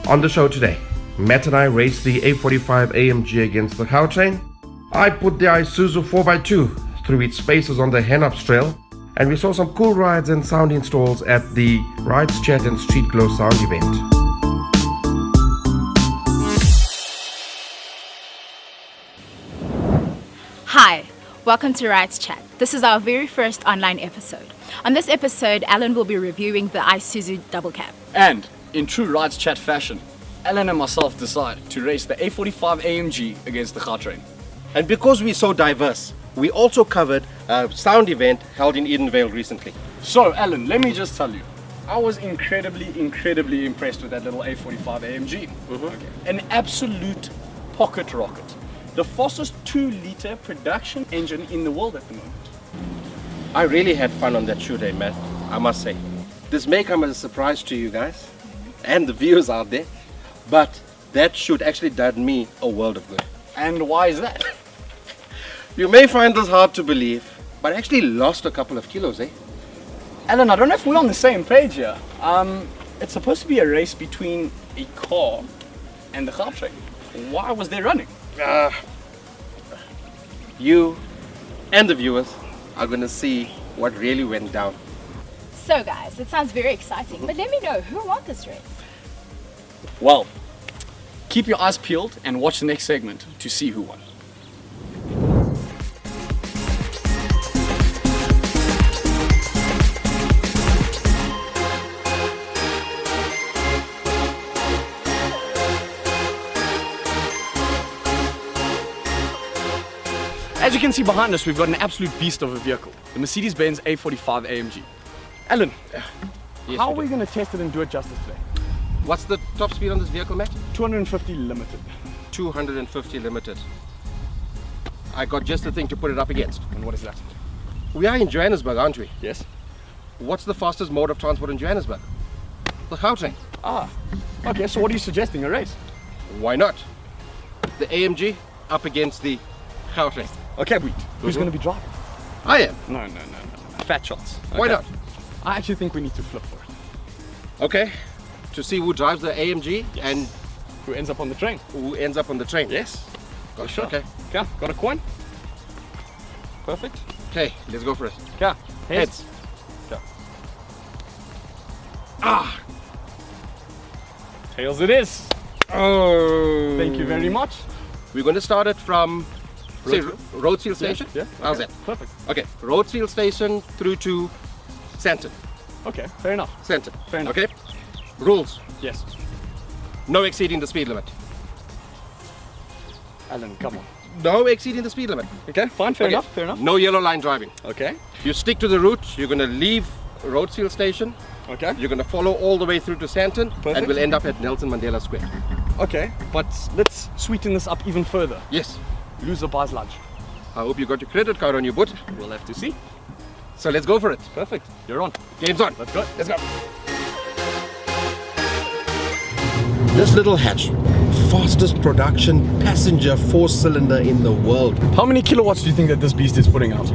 On the show today, Matt and I raced the A45 AMG against the Gautrain. I put the Isuzu 4x2 through its spaces on the Hennops Trail, and we saw some cool rides and sound installs at the Ridez Chat and Street Glow sound event. Hi, welcome to Ridez Chat. This is our very first online episode. On this episode, Alan will be reviewing the Isuzu Double Cab. And in true Ridez Chat fashion, Alan and myself decide to race the A45 AMG against the Gautrain. And because we're so diverse, we also covered a sound event held in Edenvale recently. So Alan, let me just tell you, I was incredibly impressed with that little A45 AMG. Okay. An absolute pocket rocket. The fastest 2-liter production engine in the world at the moment. I really had fun on that shoot day, Matt, I must say. This may come as a surprise to you guys and the viewers out there, but that shoot actually did me a world of good. And why is that? You may find this hard to believe, but I actually lost a couple of kilos, eh? Alan, I don't know if we're on the same page here. It's supposed to be a race between a car and the Gautrain. Why was there running? You and the viewers are going to see what really went down. So guys, it sounds very exciting, but let me know, who won this race? Well, keep your eyes peeled and watch the next segment to see who won. As you can see behind us, we've got an absolute beast of a vehicle, the Mercedes-Benz A45 AMG. Alan, how are we going to test it and do it justice today? What's the top speed on this vehicle, Matt? 250 limited. 250 limited. I got just the thing to put it up against. And what is that? We are in Johannesburg, aren't we? Yes. What's the fastest mode of transport in Johannesburg? The Gautrain. Okay, so what are you suggesting, a race? Why not? The AMG up against the Gautrain. Okay, wait. Who's going to be driving? I am. No. Fat shots. Why not? I actually think we need to flip for it. Okay. To see who drives the AMG and Who ends up on the train? who ends up on the train. Yes. Gosh, Sure. okay. Okay, got a coin? Perfect. Okay, let's go for it. Okay, Heads. Okay. Tails it is. Oh. Thank you very much. We're going to start it from Rhodesfield Station. Yeah. How's okay. that? Perfect. Okay, Rhodesfield Station through to Sandton. Okay, fair enough. Sandton. Fair enough. Okay. Rules. Yes. No exceeding the speed limit. Alan, come on. No exceeding the speed limit. Okay, fine, fair Okay. enough, fair enough. No yellow line driving. Okay, You stick to the route. You're going to leave Rhodesfield Station. okay, You're going to follow all the way through to Sandton, Perfect. and we'll end up at Nelson Mandela Square. okay. But let's sweeten this up even further. Yes. Loser buys lunch. I hope you got your credit card on your boot. We'll have to see. So let's go for it. Perfect. You're on. Game's on. Let's go. Let's go. This little hatch, fastest production passenger 4-cylinder in the world. How many kilowatts do you think that this beast is putting out?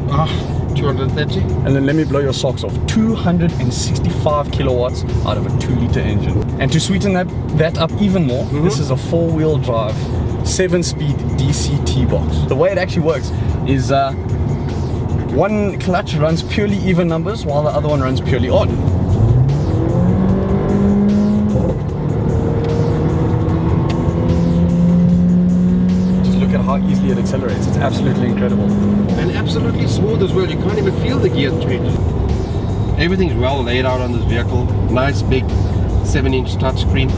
230. And then let me blow your socks off. 265 kilowatts out of a 2-liter engine. And to sweeten that up even more, this is a 4-wheel drive, 7-speed DC T-box. The way it actually works is one clutch runs purely even numbers while the other one runs purely odd. Just look at how easily it accelerates. It's absolutely incredible. And absolutely smooth as well. You can't even feel the gear change. Everything's well laid out on this vehicle. Nice big 7-inch touchscreen.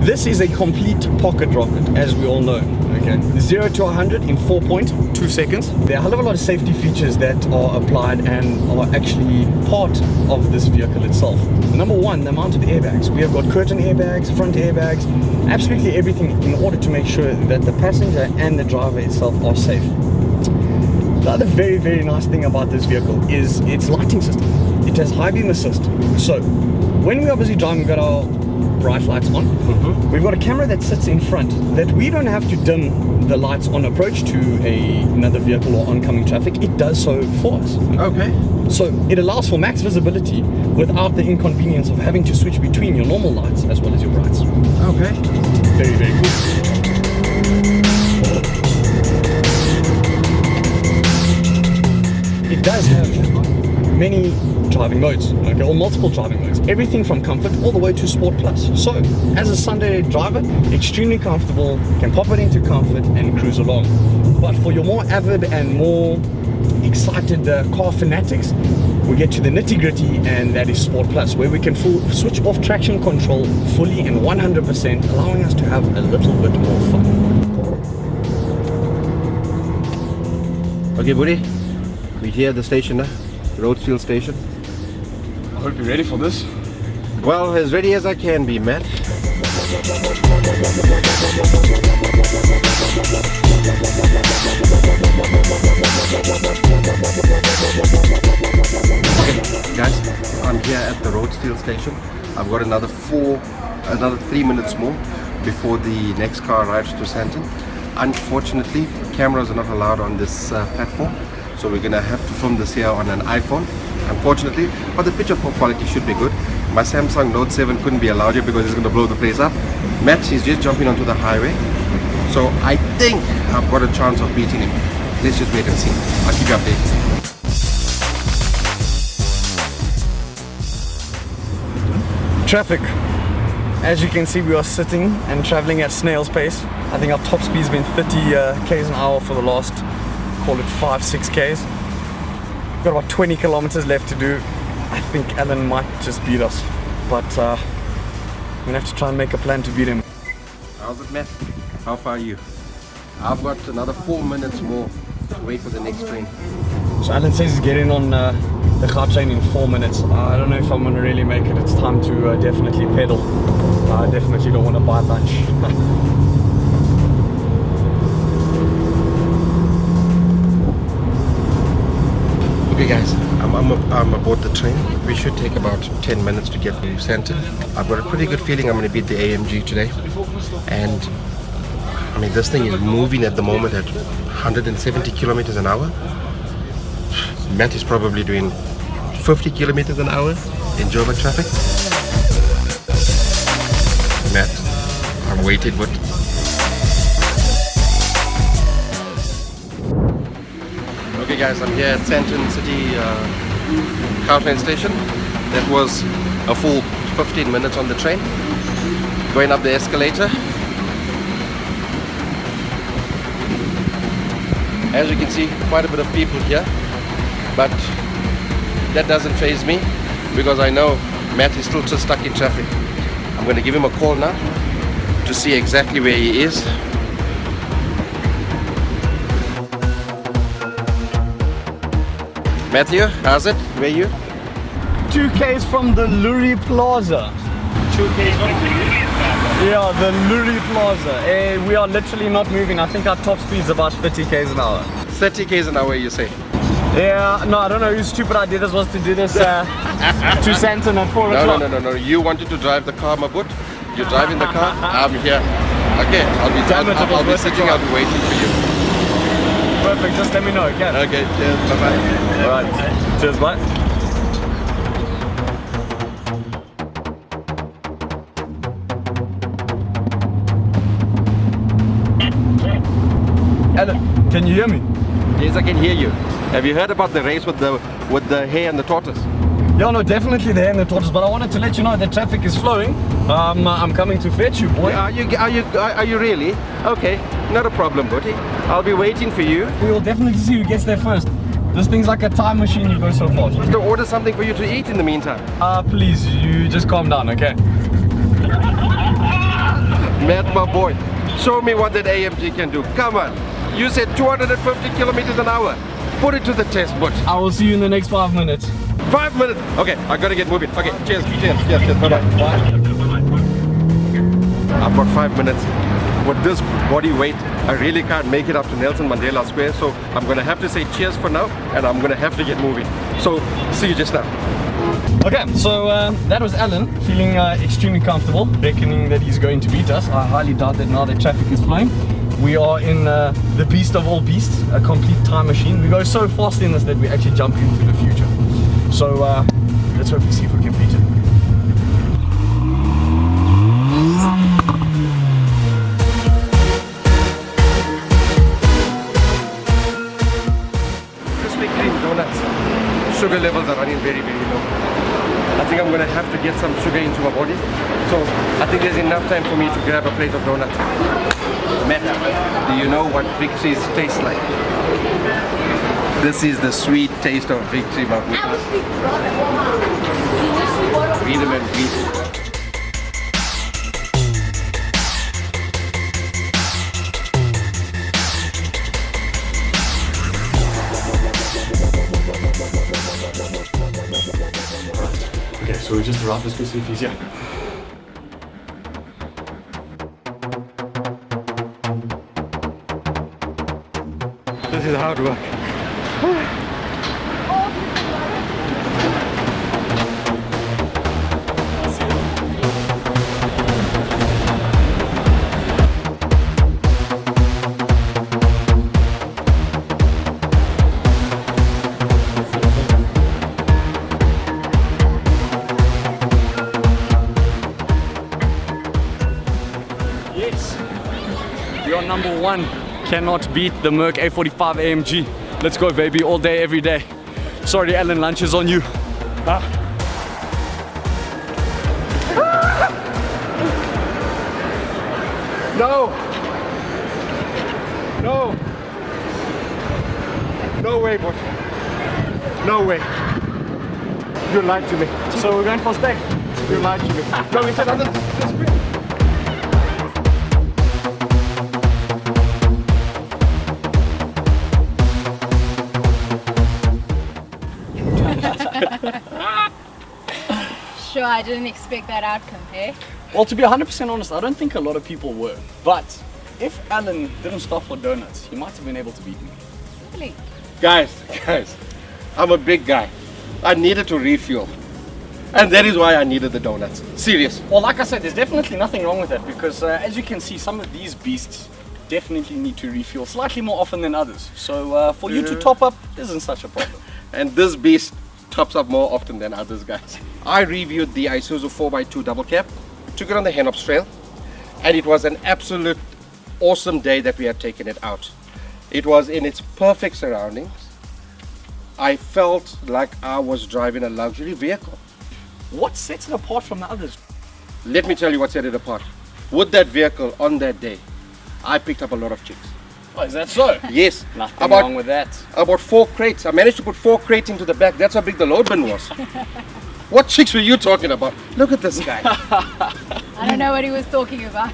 This is a complete pocket rocket, as we all know. Okay, 0 to 100 in 4.2 seconds. There are a hell of a lot of safety features that are applied and are actually part of this vehicle itself. Number one, the mounted airbags. We have got curtain airbags, front airbags, absolutely everything in order to make sure that the passenger and the driver itself are safe. The other very nice thing about this vehicle is its lighting system. It has high beam assist. So when we are busy driving, we've got our bright lights on. We've got a camera that sits in front that we don't have to dim the lights on approach to another vehicle or oncoming traffic. It does so for us. Okay. So it allows for max visibility without the inconvenience of having to switch between your normal lights as well as your brights. Okay. Very, very good. It does have many driving modes, okay, or multiple driving modes. Everything from comfort all the way to Sport Plus. So, as a Sunday driver, extremely comfortable, can pop it into comfort and cruise along. But for your more avid and more excited car fanatics, we get to the nitty-gritty, and that is Sport Plus, where we can switch off traction control fully and 100%, allowing us to have a little bit more fun. Okay, buddy, we're here at the station now, Roadfield Station. I hope you're ready for this. Well, as ready as I can be, Matt. Okay, guys, I'm here at the Roadfield Station. I've got another 3 minutes more before the next car arrives to Sandton. Unfortunately, cameras are not allowed on this platform, so we're gonna have to film this here on an iPhone, unfortunately, but the picture quality should be good. My Samsung Note 7 couldn't be allowed here because it's gonna blow the place up. Matt is just jumping onto the highway, so I think I've got a chance of beating him. Let's just wait and see. I'll keep you updated. Traffic. As you can see, we are sitting and traveling at snail's pace. I think our top speed's been 30 k's an hour for the last, call it 5-6 k's. We've got about 20 kilometers left to do. I think Alan might just beat us, but we're gonna have to try and make a plan to beat him. How's it, Matt? How far are you? I've got another 4 minutes more to wait for the next train. So Alan says he's getting on the car train in 4 minutes. I don't know if I'm gonna really make it. It's time to definitely pedal. I definitely don't want to buy lunch. Okay guys, I'm aboard the train. We should take about 10 minutes to get to Sandton. I've got a pretty good feeling I'm going to beat the AMG today. And I mean, this thing is moving at the moment at 170 kilometers an hour. Matt is probably doing 50 kilometers an hour in Joburg traffic. Matt, I'm waiting with. Okay guys, I'm here at Sandton City car train station. That was a full 15 minutes on the train. Going up the escalator. As you can see, quite a bit of people here. But that doesn't faze me because I know Matt is still just stuck in traffic. I'm going to give him a call now to see exactly where he is. Matthew, how's it? Where are you? 2 k's from the Luri Plaza. 2 k's from the Luri Plaza? Yeah, the Luri Plaza. We are literally not moving. I think our top speed is about 30 k's an hour. 30 k's an hour, you say? Yeah, no, I don't know whose stupid idea this was to do this to Sandton at 4 o'clock. No. You wanted to drive the car, my butt. You're driving the car. I'm here. Okay, I'll be sitting. I'll be waiting for you. Perfect. Just let me know. Okay. Okay. Cheers. Bye bye. All right. Cheers. Bye. Hello. Can you hear me? Yes, I can hear you. Have you heard about the race with the hare and the tortoise? Yeah, no, definitely the hare and the tortoise. But I wanted to let you know that traffic is flowing. I'm coming to fetch you, boy. Are you really? Okay, not a problem, buddy. I'll be waiting for you. We will definitely see who gets there first. This thing's like a time machine. You go so fast. To order something for you to eat in the meantime. Please, you just calm down, okay? Matt, my boy, show me what that AMG can do. Come on. You said 250 kilometers an hour. Put it to the test, but I will see you in the next 5 minutes. 5 minutes? Okay, I gotta get moving. Okay, cheers. Bye-bye. I've got 5 minutes. With this body weight, I really can't make it up to Nelson Mandela Square, so I'm gonna have to say cheers for now, and I'm gonna have to get moving. So, see you just now. Okay, so that was Alan, feeling extremely comfortable, reckoning that he's going to beat us. I highly doubt that now that traffic is flowing. We are in the beast of all beasts, a complete time machine. We go so fast in this that we actually jump into the future. So let's hope we see if we can beat it. enough time for me to grab a plate of donuts. Matt, do you know what victories taste like? This is the sweet taste of victory, my goodness. Freedom and peace. Okay, so we just arrived. Let's go see if he's here. This is hard work. Yes, we are number one. Cannot beat the Merc A45 AMG. Let's go, baby, all day, every day. Sorry, Alan, lunch is on you. No! No! No way, boy. No way. You lied to me. So we're going for a steak. You lied to me. No, we said on the screen. Sure, I didn't expect that outcome, hey? Well, to be 100% honest, I don't think a lot of people were. But if Alan didn't stop for donuts, he might have been able to beat me. Really? Guys, I'm a big guy. I needed to refuel. And that is why I needed the donuts. Serious. Well, like I said, there's definitely nothing wrong with that because as you can see, some of these beasts definitely need to refuel slightly more often than others. So for you to top up isn't such a problem. And this beast tops up more often than others, guys. I reviewed the Isuzu 4x2 double cab, took it on the Henops Trail, and it was an absolute awesome day that we had taken it out. It was in its perfect surroundings. I felt like I was driving a luxury vehicle. What sets it apart from the others? Let me tell you what set it apart. With that vehicle on that day, I picked up a lot of chicks. Oh, is that so? Yes. Nothing wrong with that. About 4 crates. I managed to put 4 crates into the back. That's how big the load bin was. What chicks were you talking about? Look at this guy. I don't know what he was talking about.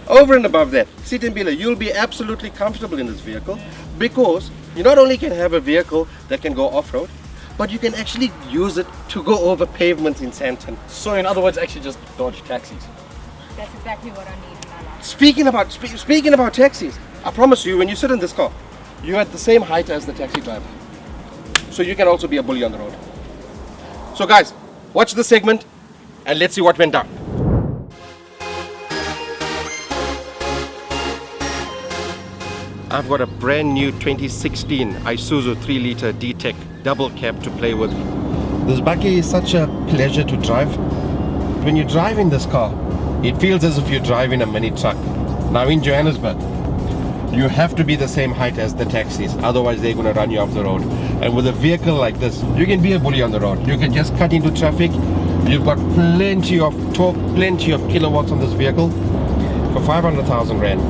Over and above that, sit and Bila, you'll be absolutely comfortable in this vehicle because you not only can have a vehicle that can go off-road, but you can actually use it to go over pavements in Sandton. So in other words, actually just dodge taxis. That's exactly what I need in my life. Speaking about taxis, I promise you, when you sit in this car, you're at the same height as the taxi driver. So you can also be a bully on the road. So guys, watch this segment and let's see what went down. I've got a brand new 2016 Isuzu 3-liter D-Tech double cab to play with. This buggy is such a pleasure to drive. When you drive in this car, it feels as if you're driving a mini truck. Now in Johannesburg, you have to be the same height as the taxis, otherwise they're going to run you off the road. And with a vehicle like this, you can be a bully on the road. You can just cut into traffic. You've got plenty of torque, plenty of kilowatts on this vehicle for 500,000 Rand.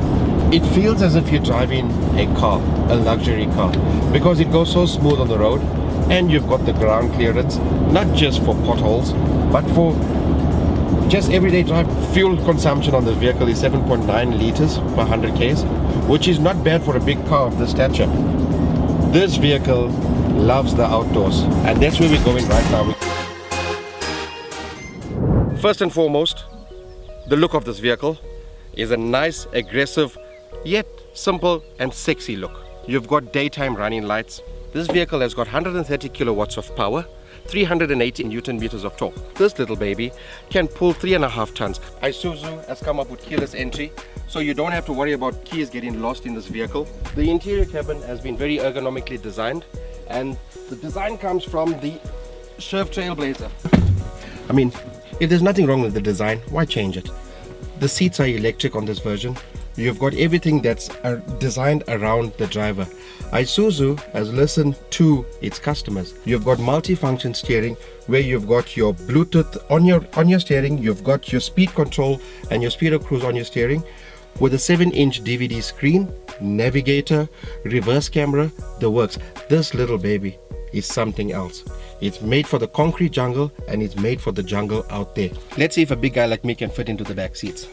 It feels as if you're driving a car, a luxury car, because it goes so smooth on the road and you've got the ground clearance, not just for potholes, but for just everyday drive. Fuel consumption on this vehicle is 7.9 liters per 100 Ks, which is not bad for a big car of this stature. This vehicle loves the outdoors, and that's where we're going right now. First and foremost, the look of this vehicle is a nice, aggressive, yet simple and sexy look. You've got daytime running lights. This vehicle has got 130 kilowatts of power, 380 Newton meters of torque. This little baby can pull 3.5 tons. Isuzu has come up with keyless entry, so you don't have to worry about keys getting lost in this vehicle. The interior cabin has been very ergonomically designed, and the design comes from the Chevy Trailblazer. I mean, if there's nothing wrong with the design, why change it? The seats are electric on this version. You've got everything that's designed around the driver. Isuzu has listened to its customers. You've got multi-function steering where you've got your Bluetooth on your steering, you've got your speed control and your speed of cruise on your steering with a 7-inch DVD screen, navigator, reverse camera, the works. This little baby is something else. It's made for the concrete jungle and it's made for the jungle out there. Let's see if a big guy like me can fit into the back seats.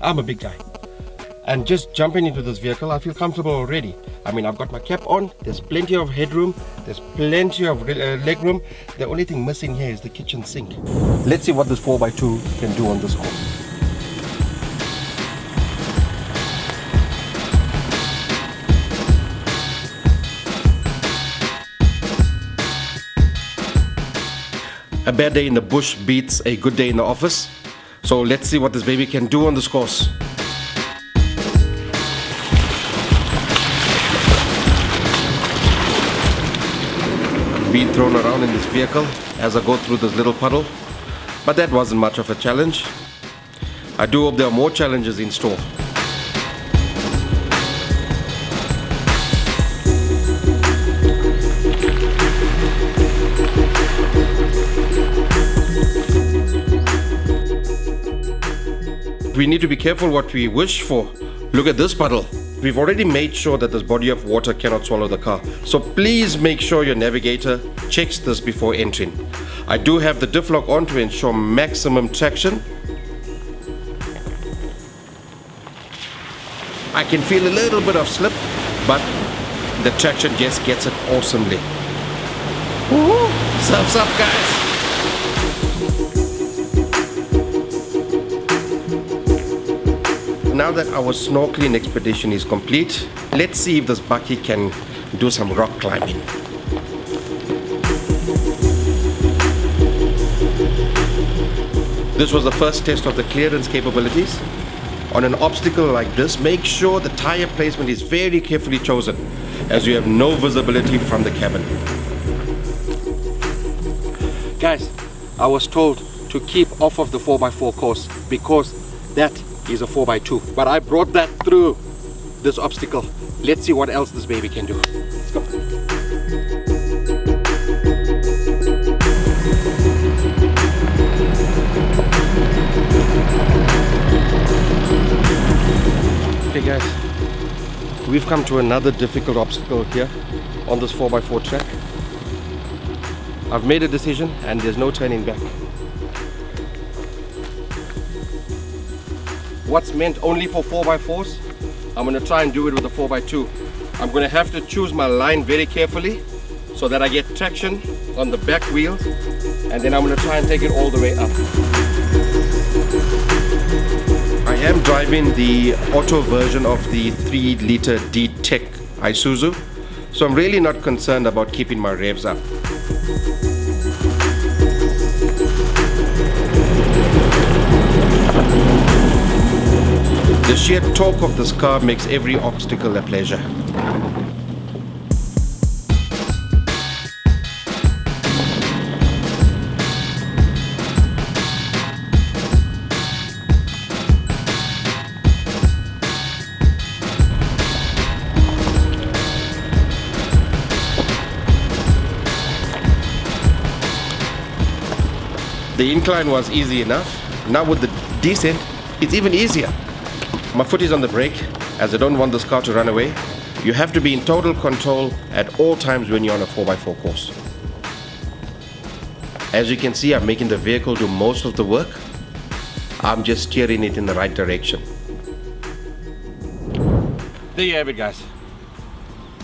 I'm a big guy, and just jumping into this vehicle I feel comfortable already. I mean, I've got my cap on, there's plenty of headroom, there's plenty of leg room. The only thing missing here is the kitchen sink. Let's see what this 4x2 can do on this course. A bad day in the bush beats a good day in the office. So let's see what this baby can do on this course. I'm being thrown around in this vehicle as I go through this little puddle, but that wasn't much of a challenge. I do hope there are more challenges in store. We need to be careful what we wish for. Look at this puddle. We've already made sure that this body of water cannot swallow the car. So please make sure your navigator checks this before entering. I do have the diff lock on to ensure maximum traction. I can feel a little bit of slip, but the traction just gets it awesomely. Woo! Surf's up, guys! Now that our snorkeling expedition is complete, let's see if this bucky can do some rock climbing. This was the first test of the clearance capabilities. On an obstacle like this, make sure the tire placement is very carefully chosen, as you have no visibility from the cabin. Guys, I was told to keep off of the 4x4 course because that is a 4x2, but I brought that through this obstacle. Let's see what else this baby can do. Let's go. Okay guys, we've come to another difficult obstacle here on this 4x4 track. I've made a decision and there's no turning back. What's meant only for 4x4s, I'm going to try and do it with a 4x2. I'm going to have to choose my line very carefully so that I get traction on the back wheels, and then I'm going to try and take it all the way up. I am driving the auto version of the 3-liter D-Tech Isuzu, so I'm really not concerned about keeping my revs up. The sheer torque of this car makes every obstacle a pleasure. The incline was easy enough. Now with the descent, it's even easier. My foot is on the brake as I don't want this car to run away. You have to be in total control at all times when you're on a 4x4 course. As you can see, I'm making the vehicle do most of the work. I'm just steering it in the right direction. There you have it, guys.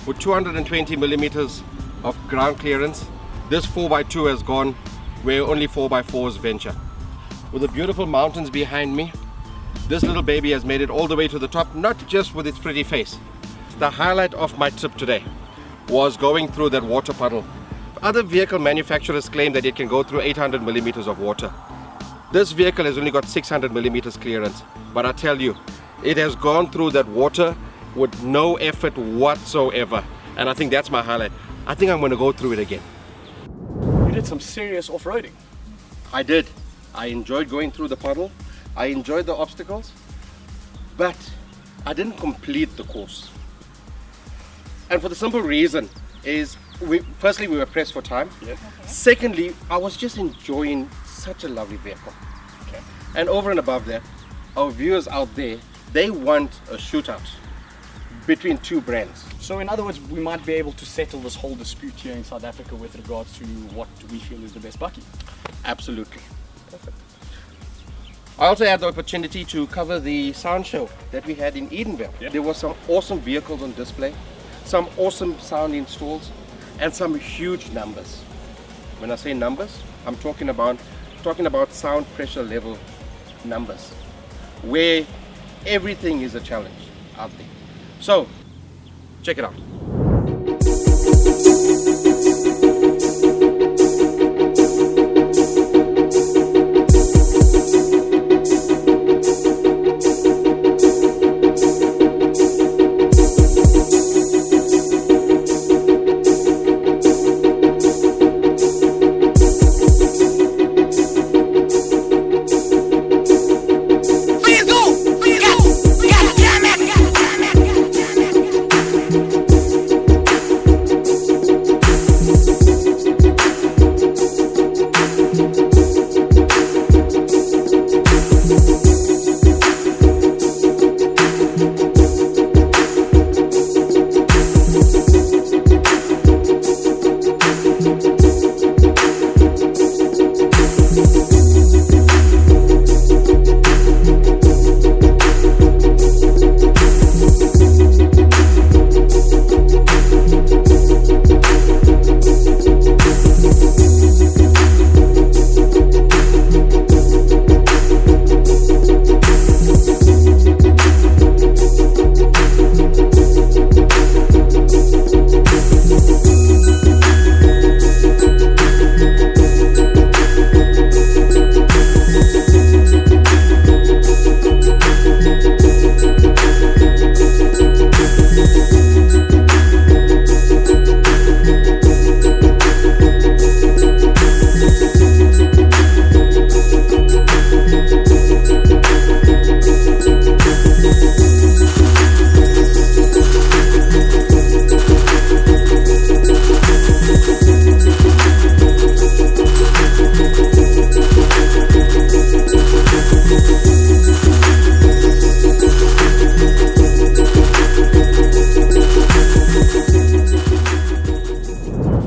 With 220 millimeters of ground clearance, this 4x2 has gone where only 4x4s venture. With the beautiful mountains behind me, this little baby has made it all the way to the top, not just with its pretty face. The highlight of my trip today was going through that water puddle. Other vehicle manufacturers claim that it can go through 800 millimeters of water. This vehicle has only got 600 millimeters clearance, but I tell you, it has gone through that water with no effort whatsoever. And I think that's my highlight. I think I'm going to go through it again. did some serious off-roading. I did. I enjoyed going through the puddle. I enjoyed the obstacles, but I didn't complete the course. And for the simple reason is, firstly, we were pressed for time. Yeah. Secondly, I was just enjoying such a lovely vehicle. Okay. And over and above that, our viewers out there, they want a shootout between two brands. So in other words, we might be able to settle this whole dispute here in South Africa with regards to what we feel is the best bakkie. Absolutely. Perfect. I also had the opportunity to cover the sound show that we had in Edenville. Yeah. There were some awesome vehicles on display, some awesome sound installs, and some huge numbers. When I say numbers, I'm talking about sound pressure level numbers, where everything is a challenge out there. So, check it out.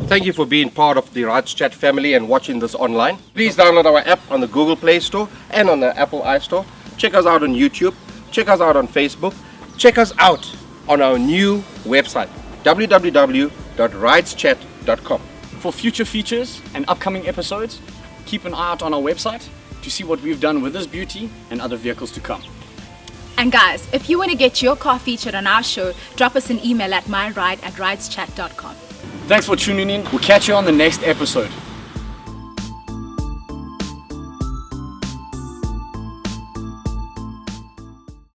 Thank you for being part of the Ridez Chat family and watching this online. Please download our app on the Google Play Store and on the Apple iStore. Check us out on YouTube. Check us out on Facebook. Check us out on our new website, www.rideschat.com. For future features and upcoming episodes, keep an eye out on our website to see what we've done with this beauty and other vehicles to come. And guys, if you want to get your car featured on our show, drop us an email at myride@rideschat.com. Thanks for tuning in. We'll catch you on the next episode.